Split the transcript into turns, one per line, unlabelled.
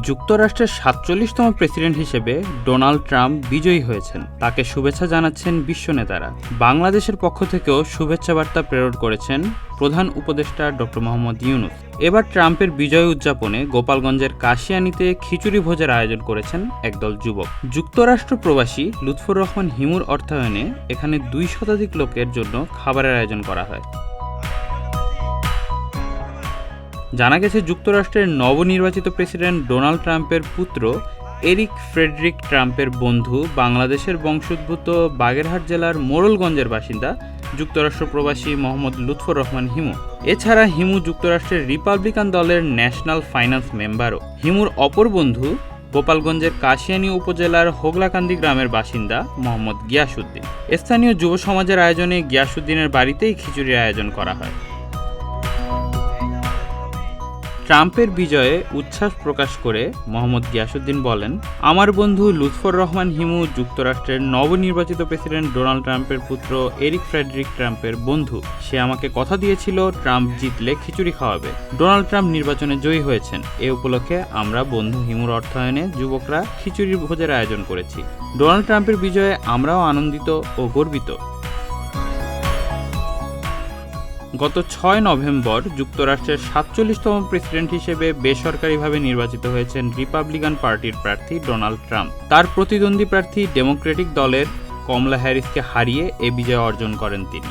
যুক্তরাষ্ট্রের ৪৭তম প্রেসিডেন্ট হিসেবে Donald Trump বিজয়ী হয়েছেন। তাকে শুভেচ্ছা জানাচ্ছেন বিশ্ব নেতারা। বাংলাদেশের পক্ষ থেকেও শুভেচ্ছা বার্তা প্রেরণ করেছেন প্রধান উপদেষ্টা ডক্টর মোহাম্মদ ইউনূস। এবার ট্রাম্পের বিজয় উদযাপনে গোপালগঞ্জের কাশিয়ানীতে খিচুড়ি ভোজের আয়োজন করেছেন একদল যুবক। যুক্তরাষ্ট্র প্রবাসী লুৎফর রহমান হিমুর অর্থায়নে এখানে ২ শতাধিক লোকের জন্য খাবারের আয়োজন করা হয়। জানা গেছে, যুক্তরাষ্ট্রের নবনির্বাচিত প্রেসিডেন্ট ডোনাল্ড ট্রাম্পের পুত্র এরিক ফ্রেডরিক ট্রাম্পের বন্ধু, বাংলাদেশের বংশোদ্ভূত বাগেরহাট জেলার মোড়লগঞ্জের বাসিন্দা যুক্তরাষ্ট্র প্রবাসী মোহাম্মদ লুৎফর রহমান হিমু। এছাড়া হিমু যুক্তরাষ্ট্রের রিপাবলিকান দলের ন্যাশনাল ফাইন্যান্স মেম্বারও। হিমুর অপর বন্ধু গোপালগঞ্জের কাশিয়ানী উপজেলার হোগলাকান্দি গ্রামের বাসিন্দা মোহাম্মদ গিয়াসউদ্দিন। স্থানীয় যুব সমাজের আয়োজনে গিয়াসউদ্দিনের বাড়িতেই খিচুড়ির আয়োজন করা হয়। ট্রাম্পের বিজয়ে উচ্ছ্বাস প্রকাশ করে মোহাম্মদ গিয়াসউদ্দিন বলেন, আমার বন্ধু লুৎফর রহমান হিমু যুক্তরাষ্ট্রের নবনির্বাচিত প্রেসিডেন্ট ডোনাল্ড ট্রাম্পের পুত্র এরিক ফ্রেডরিক ট্রাম্পের বন্ধু। সে আমাকে কথা দিয়েছিল ট্রাম্প জিতলে খিচুড়ি খাওয়াবে। ডোনাল্ড ট্রাম্প নির্বাচনে জয়ী হয়েছেন। এ উপলক্ষে আমরা বন্ধু হিমুর অর্থায়নে যুবকরা খিচুড়ির ভোজের আয়োজন করেছি। ডোনাল্ড ট্রাম্পের বিজয়ে আমরাও আনন্দিত ও গর্বিত। গত ৬ নভেম্বর যুক্তরাষ্ট্রের ৪৭তম প্রেসিডেন্ট হিসেবে বেসরকারিভাবে নির্বাচিত হয়েছেন রিপাবলিকান পার্টির প্রার্থী ডোনাল্ড ট্রাম্প। তার প্রতিদ্বন্দ্বী প্রার্থী ডেমোক্রেটিক দলের কমলা হ্যারিসকে হারিয়ে এ বিজয় অর্জন করেন তিনি।